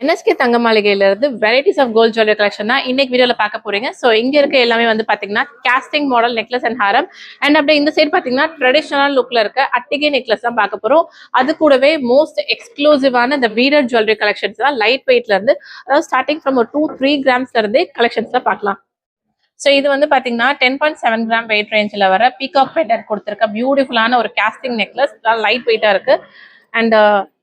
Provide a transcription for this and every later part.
NSK தங்க மாளிகையில இருந்து varieties of gold jewellery collection தான் இன்னைக்கு வீடியோல பார்க்க போறீங்க. ஸோ இங்க இருக்க எல்லாமே வந்து பாத்தீங்கன்னா casting model necklace and Haram and அப்படியே இந்த சைடு பாத்தீங்கன்னா ட்ரெடிஷனல் லுக்ல இருக்க அட்டிகை நெக்லஸ் தான் பார்க்க போறோம். அது கூடவே மோஸ்ட் எக்ஸ்க்ளூசிவான இந்த வீடர் ஜுவல்லரி கலெக்ஷன்ஸ் தான் லைட் வெயிட்ல இருந்து அதாவது ஸ்டார்டிங் ஃப்ரம் ஒரு 2-3 கிராம்ஸ்ல இருந்தே கலெக்ஷன்ஸ் தான் பார்க்கலாம். ஸோ இது வந்து பாத்தீங்கன்னா 10.7 கிராம் வெயிட் ரேஞ்சில் வர பீகாக் பேட்டர்ன் கொடுத்துருக்க பியூட்டிஃபுல்லான ஒரு கேஸ்டிங் நெக்லஸ் லைட் வெயிட்டா இருக்கு. அண்ட்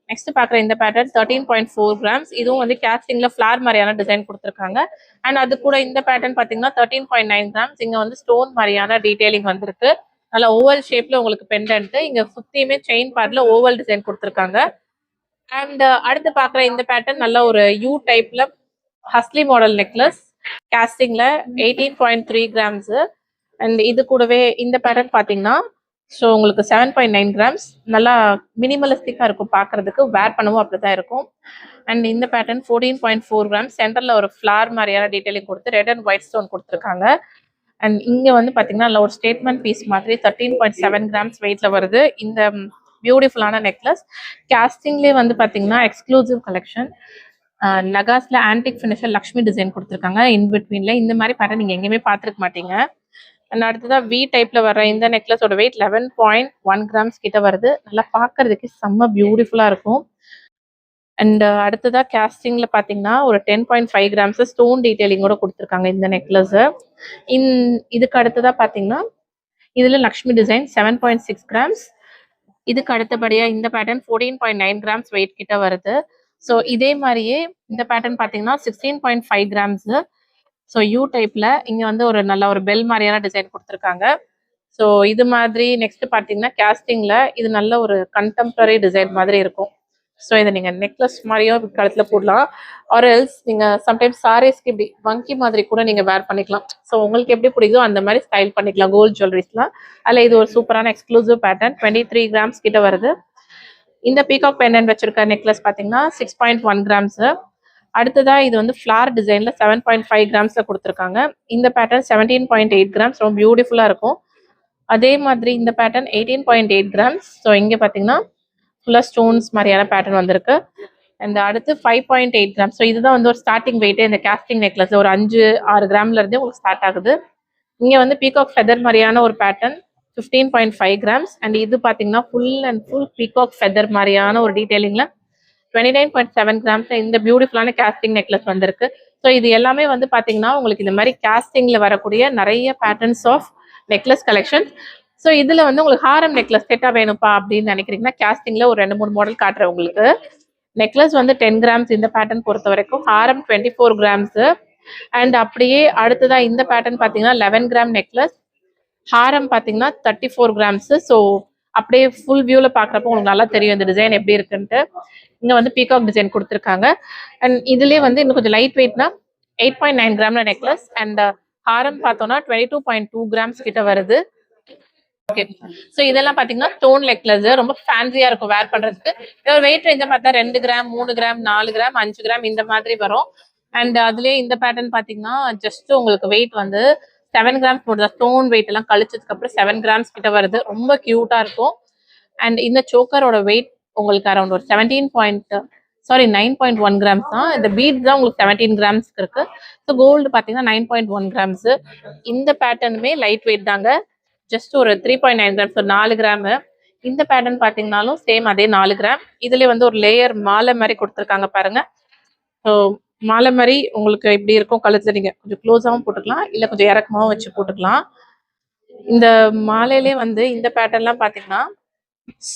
நெக்ஸ்ட் பாக்குற இந்த பேட்டர்ன் 13.4 கிராம்ஸ். இதுவும் வந்து கேஸ்டிங்ல ஃபிளார் மாதிரியான டிசைன் கொடுத்துருக்காங்க. அண்ட் அது கூட இந்த பேட்டர்ன் பாத்தீங்கன்னா 13.9 கிராம்ஸ். இங்க வந்து ஸ்டோன் மாதிரியான டீடைலிங் வந்திருக்கு. நல்ல ஓவல் ஷேப்ல உங்களுக்கு பெண்டன்ட், இங்க சுத்தியுமே செயின் பார்ட்ல ஓவல் டிசைன் கொடுத்துருக்காங்க. அண்ட் அடுத்து பாக்குற இந்த பேட்டர்ன் நல்ல ஒரு யூ டைப்ல ஹஸ்லி மாடல் நெக்லஸ் கேஸ்டிங்ல 18.3 கிராம்ஸ். அண்ட் இது கூடவே இந்த பேட்டர்ன் பாத்தீங்கன்னா ஸோ உங்களுக்கு 7.9 கிராம்ஸ். நல்லா மினிமலிஸ்டிக்கா இருக்கும் பார்க்கறதுக்கு, வேர் பண்ணவும் அப்படிதான் இருக்கும். அண்ட் இந்த பேட்டர்ன் 14.4 கிராம்ஸ். சென்டர்ல ஒரு ஃபிளார் மாதிரியான டீடைலிங் கொடுத்து ரெட் அண்ட் ஒயிட் ஸ்டோன் கொடுத்துருக்காங்க. அண்ட் இங்க வந்து பாத்தீங்கன்னா ஒரு ஸ்டேட்மெண்ட் பீஸ் மாதிரி 13.7 கிராம்ஸ் வெயிட்ல வருது இந்த பியூட்டிஃபுல்லான நெக்லஸ். கேஸ்டிங்லேயே வந்து பாத்தீங்கன்னா எக்ஸ்க்ளூசிவ் கலெக்ஷன். நகாஸ்ல ஆன்டிக் ஃபினிஷர் லக்ஷ்மி டிசைன் கொடுத்துருக்காங்க. இன் பிட்வீன்ல இந்த மாதிரி பேட்டர்ன் நீங்க எங்கேயுமே பார்த்துருக்க மாட்டீங்க. அண்ட் அடுத்ததான் வி டைப்ல வர்ற இந்த நெக்லஸோட வெயிட் 11.1 கிராம்ஸ் கிட்ட வருது. நல்லா பார்க்கறதுக்கு செம்ம பியூட்டிஃபுல்லா இருக்கும். அண்ட் அடுத்ததா கேஸ்டிங்ல பாத்தீங்கன்னா ஒரு 10.5 கிராம்ஸ் ஸ்டோன் டீடைலிங்கோட கொடுத்துருக்காங்க இந்த நெக்லஸ். இதுக்கு அடுத்ததா பாத்தீங்கன்னா இதுல லக்ஷ்மி டிசைன் 7.6 கிராம்ஸ். இதுக்கு அடுத்தபடியா இந்த பேட்டர்ன் 14.9 கிராம்ஸ் வெயிட் கிட்ட வருது. ஸோ இதே மாதிரியே இந்த பேட்டர்ன் பாத்தீங்கன்னா 16.5 கிராம்ஸ். ஸோ யூ டைப்ல இங்க வந்து ஒரு நல்ல ஒரு பெல் மாதிரியான டிசைன் கொடுத்துருக்காங்க. ஸோ இது மாதிரி நெக்ஸ்ட் பார்த்தீங்கன்னா கேஸ்டிங்ல இது நல்ல ஒரு கண்டெம்பரரி டிசைன் மாதிரி இருக்கும். ஸோ இதை நீங்க நெக்லஸ் மாதிரியோ கழுத்துல போடலாம். ஆர் எல்ஸ் நீங்க சம்டைம்ஸ் சாரீஸ்க்கு இப்படி வங்கி மாதிரி கூட நீங்க வேர் பண்ணிக்கலாம். ஸோ உங்களுக்கு எப்படி பிடிக்குதோ அந்த மாதிரி ஸ்டைல் பண்ணிக்கலாம் கோல்ட் ஜுவல்லரிஸ்லாம். அதில் இது ஒரு சூப்பரான எக்ஸ்க்ளூசிவ் பேட்டர்ன் 23 கிராம்ஸ் கிட்ட வருது. இந்த பீகாக் பெண்டன்ட் வச்சிருக்க நெக்லஸ் பார்த்தீங்கன்னா 6.1 கிராம்ஸ். அடுத்ததா இது வந்து ஃபிளார் டிசைன்ல 7.5 கிராம்ஸ்ல கொடுத்துருக்காங்க. இந்த பேட்டர்ன் 17.8 கிராம்ஸ். ரொம்ப பியூட்டிஃபுல்லா இருக்கும். அதே மாதிரி இந்த பேட்டர்ன் 18.8 கிராம்ஸ். ஸோ இங்க பாத்தீங்கன்னா ஃபுல்லா ஸ்டோன்ஸ் மாதிரியான பேட்டர்ன் வந்திருக்கு. அண்ட் அடுத்து 5.8 கிராம்ஸ். ஸோ இதுதான் வந்து ஒரு ஸ்டார்டிங் வெயிட்டே இந்த கேஸ்டிங் நெக்லஸ். ஒரு 5-6 கிராம்ல இருந்தே உங்களுக்கு ஸ்டார்ட் ஆகுது. இங்க வந்து பீகாக் ஃபெதர் மாதிரியான ஒரு பேட்டர்ன் 15.5 கிராம்ஸ். அண்ட் இது பாத்தீங்கன்னா full and full peacock feather மாதிரியான ஒரு டீடைலிங்ல 29.7 கிராம்ஸ் இந்த பியூட்டிஃபுல்லான கேஸ்டிங் நெக்லஸ் வந்திருக்கு. ஸோ இது எல்லாமே வந்து பாத்தீங்கன்னா உங்களுக்கு இந்த மாதிரி கேஸ்டிங்ல வரக்கூடிய நிறைய patterns of necklace collection. So இதுல வந்து உங்களுக்கு ஹாரம் நெக்லஸ் செட்டா வேணும்ப்பா அப்படின்னு நினைக்கிறீங்கன்னா கேஸ்டிங்ல ஒரு 2-3 மாடல் காட்டுறேன் உங்களுக்கு. நெக்லஸ் வந்து 10 கிராம்ஸ் இந்த பேட்டர்ன் பொறுத்த வரைக்கும். ஹாரம் 24 கிராம்ஸ். அண்ட் அப்படியே அடுத்ததா இந்த பேட்டர்ன் பாத்தீங்கன்னா 11 கிராம் நெக்லஸ். ஹாரம் பாத்தீங்கன்னா 34 கிராம்ஸ். ஸோ அப்படியே ஃபுல் வியூல பாக்குறப்போ உங்களுக்கு நல்லா தெரியும் இந்த டிசைன் எப்படி இருக்குன்ட்டு. இங்க வந்து பீகாக் டிசைன் கொடுத்துருக்காங்க. அண்ட் இதுலயே வந்து இன்னும் கொஞ்சம் லைட் வெயிட்னா 8.9 கிராம்ல நெக்லஸ். அண்ட் ஹாரம் பார்த்தோம்னா 22.2 கிராம்ஸ் கிட்ட வருது. ஓகே, ஸோ இதெல்லாம் பாத்தீங்கன்னா ஸ்டோன் நெக்லஸ் ரொம்ப ஃபேன்சியா இருக்கும் வேர் பண்றதுக்கு. இதோட வெயிட் ரேஞ்சா பார்த்தா 2 கிராம், 3 கிராம், 4 கிராம், 5 கிராம் இந்த மாதிரி வரும். அண்ட் அதுலயே இந்த பேட்டர்ன் பாத்தீங்கன்னா ஜஸ்ட் உங்களுக்கு வெயிட் வந்து 7 கிராம்ஸ் போடுது. ஸ்டோன் வெயிட் எல்லாம் கழிச்சதுக்கு அப்புறம் 7 கிராம்ஸ் கிட்ட வருது. ரொம்ப கியூட்டா இருக்கும். அண்ட் இந்த சோக்கரோட வெயிட் உங்களுக்கு அரௌண்ட் ஒரு 9.1 கிராம்ஸ் தான். இந்த பீட்ஸ் தான் உங்களுக்கு 17 கிராம்ஸ்க்கு இருக்கு. ஸோ கோல்டு பார்த்தீங்கன்னா 9.1 கிராம்ஸ். இந்த பேட்டர்னுமே லைட் வெயிட் தாங்க. ஜஸ்ட் ஒரு 3.9 கிராம்ஸ், ஒரு 4 கிராம். இந்த பேட்டர்ன் பார்த்தீங்கன்னாலும் சேம் அதே 4 கிராம். இதுல வந்து ஒரு லேயர் மாலை மாதிரி கொடுத்துருக்காங்க பாருங்க. ஸோ மாலை மாதிரி உங்களுக்கு எப்படி இருக்கும் கழுத்துல நீங்க கொஞ்சம் க்ளோஸாகவும் போட்டுக்கலாம், இல்லை கொஞ்சம் இறக்கமாகவும் வச்சு போட்டுக்கலாம். இந்த மாலையிலே வந்து இந்த பேட்டர்ன்லாம் பார்த்தீங்கன்னா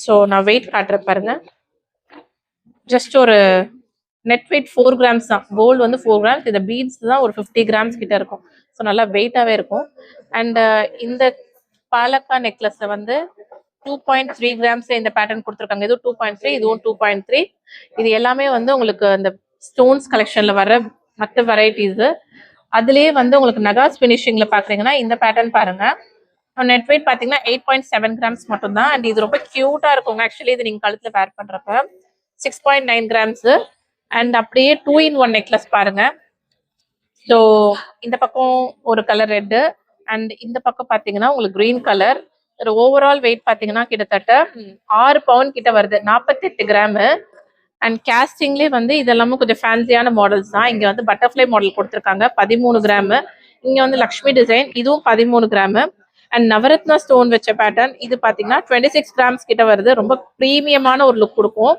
ஸோ நான் வெயிட் காட்டுறேன் பாருங்க. ஜஸ்ட் ஒரு நெட் வெயிட் 4 கிராம்ஸ் தான். கோல்டு வந்து 4 கிராம்ஸ். இந்த பீட்ஸ் தான் ஒரு 50 கிராம்ஸ் கிட்ட இருக்கும். ஸோ நல்லா வெயிட்டாவே இருக்கும். அண்ட் இந்த பாலக்கா நெக்லஸ் வந்து 2.3 கிராம்ஸ் இந்த பேட்டர்ன் கொடுத்துருக்காங்க. இதுவும் 2.3, இதுவும் 2.3. இது எல்லாமே வந்து உங்களுக்கு அந்த ஸ்டோன்ஸ் கலெக்ஷன்ல வர மற்ற வெரைட்டிஸ். அதுலயே வந்து உங்களுக்கு நகாஸ் பினிஷிங்ல பாக்குறீங்கன்னா இந்த பேட்டர்ன் பாருங்க. நெட் வெயிட் பாத்தீங்கன்னா 8.7 கிராம்ஸ் மட்டும் தான். அண்ட் இது ரொம்ப கியூட்டா இருக்குங்க. ஆக்சுவலி இது நீங்க கழுத்துல வேர் பண்றப்ப 6.9 கிராம்ஸ். அண்ட் அப்படியே 2-in-1 நெக்லஸ் பாருங்க. ஸோ இந்த பக்கம் ஒரு கலர் ரெட் அண்ட் இந்த பக்கம் பாத்தீங்கன்னா உங்களுக்கு கிரீன் கலர். ஓவரால் வெயிட் பாத்தீங்கன்னா கிட்டத்தட்ட 6 பவுன் கிட்ட வருது. 48 கிராம். அண்ட் கேஸ்டிங்லேயே வந்து இதெல்லாமே கொஞ்சம் ஃபேன்சியான மாடல்ஸ் தான். இங்கே வந்து பட்டர்ஃப்ளை மாடல் கொடுத்துருக்காங்க 13 கிராமு. இங்கே வந்து லக்ஷ்மி டிசைன், இதுவும் 13 கிராமு. அண்ட் நவரத்னா ஸ்டோன் வச்ச பேட்டர்ன் இது பார்த்தீங்கன்னா 26 கிராம்ஸ் கிட்ட வருது. ரொம்ப ப்ரீமியமான ஒரு லுக் கொடுக்கும்.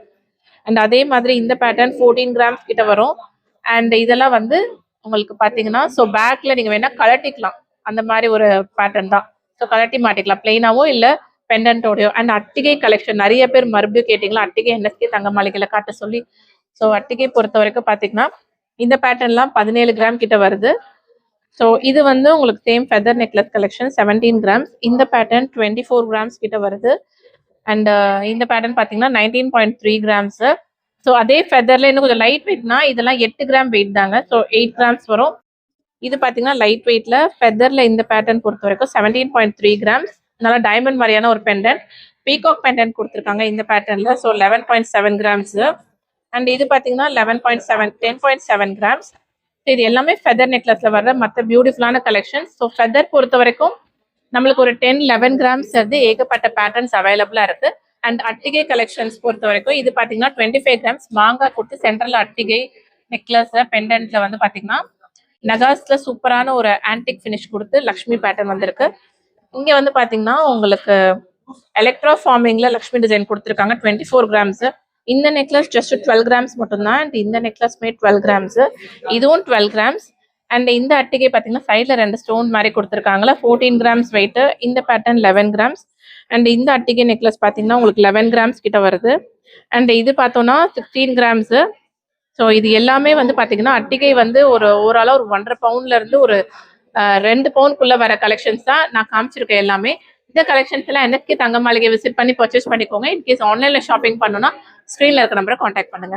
அண்ட் அதே மாதிரி இந்த பேட்டர்ன் 14 கிராம்ஸ் கிட்ட வரும். அண்ட் இதெல்லாம் வந்து உங்களுக்கு பார்த்தீங்கன்னா ஸோ பேக்கில் நீங்கள் வேணால் கலட்டிக்கலாம். அந்த மாதிரி ஒரு பேட்டர்ன் தான். ஸோ கலட்டி மாட்டிக்கலாம் பிளெயினாவோ இல்லை பெண்டன்ட்டோடையோ. அண்ட் அட்டிகை கலெக்ஷன் நிறைய பேர் மறுபடியும் கேட்டிங்களா அட்டிகை என்எஸ்கே தங்க மாளிகையில் காட்ட சொல்லி. ஸோ அட்டிகை பொறுத்த வரைக்கும் பார்த்தீங்கன்னா இந்த பேட்டர்ன்லாம் 17 கிராம் கிட்ட வருது. ஸோ இது வந்து உங்களுக்கு same feather necklace collection 17 grams. இந்த பேட்டர்ன் 24 கிராம்ஸ் கிட்ட வருது. அண்ட் இந்த பேட்டர்ன் பார்த்தீங்கன்னா 19.3 கிராம்ஸு. ஸோ அதே ஃபெதரில் இன்னும் கொஞ்சம் லைட் வெயிட்னா இதெல்லாம் 8 கிராம் வெயிட் தாங்க. ஸோ 8 கிராம்ஸ் வரும். இது பார்த்தீங்கன்னா லைட் வெயிட்ல ஃபெதரில் இந்த பேட்டர்ன் பொறுத்த வரைக்கும் 17.3 கிராம்ஸ். நல்லா டைமண்ட் மாதிரியான ஒரு பெண்டன்ட், பீகாக் பெண்டன்ட் கொடுத்துருக்காங்க இந்த பேட்டர்ன்ல. So 11.7 grams. அண்ட் இது பார்த்தீங்கன்னா 10.7 கிராம்ஸ். இது எல்லாமே ஃபெதர் நெக்லஸ்ல வர்ற மற்ற பியூட்டிஃபுல்லான கலெக்ஷன். ஸோ ஃபெதர் பொறுத்த வரைக்கும் நம்மளுக்கு ஒரு 10-11 கிராம்ஸ் இருந்து ஏகப்பட்ட பேட்டர்ன்ஸ் அவைலபிளா இருக்கு. அண்ட் அட்டிகை கலெக்ஷன்ஸ் பொறுத்த வரைக்கும் இது பார்த்தீங்கன்னா 25 கிராம்ஸ் மாங்காய் கொடுத்து சென்ட்ரல் அட்டிகை நெக்லஸ் பெண்டன்ட்ல வந்து பார்த்தீங்கன்னா நகாஸ்ல சூப்பரான ஒரு ஆன்டிக் ஃபினிஷ் கொடுத்து லக்ஷ்மி பேட்டர்ன் வந்திருக்கு. இங்க வந்து பாத்தீங்கன்னா உங்களுக்கு எலக்ட்ரா ஃபார்மிங்ல லக்ஷ்மி டிசைன் கொடுத்துருக்காங்க 24 கிராம்ஸ். இந்த நெக்லஸ் ஜஸ்ட் 12 கிராம்ஸ் மட்டும்தான். அண்ட் இந்த நெக்லஸ்மே 12 கிராம்ஸ், இதுவும் 12 கிராம்ஸ். அண்ட் இந்த அட்டிகை பார்த்தீங்கன்னா சைடில் 2 ஸ்டோன் மாதிரி கொடுத்துருக்காங்களா 14 கிராம்ஸ் வெயிட். இந்த பேட்டர்ன் 11 கிராம்ஸ். அண்ட் இந்த அட்டிகை நெக்லஸ் பார்த்தீங்கன்னா உங்களுக்கு 11 கிராம்ஸ் கிட்ட வருது. அண்ட் இது பார்த்தோம்னா 16 கிராம்ஸ். ஸோ இது எல்லாமே வந்து பார்த்தீங்கன்னா அட்டிகை வந்து ஒரு ஓவராலாக ஒரு 1.5 பவுண்ட்ல இருந்து ஒரு 2 பவுண்ட்குள்ள வர கலெக்ஷன்ஸ் தான் நான் காமிச்சிருக்கேன் எல்லாமே. இந்த கலெக்ஷன்ஸ் எல்லாம் என்எஸ்கே தங்க மாளிகை விசிட் பண்ணி பர்ச்சேஸ் பண்ணிக்கோங்க. இன்கேஸ் ஆன்லைன்ல ஷாப்பிங் பண்ணணும்னா ஸ்க்ரீன்ல இருக்க நம்பரை காண்டாக்ட் பண்ணுங்க.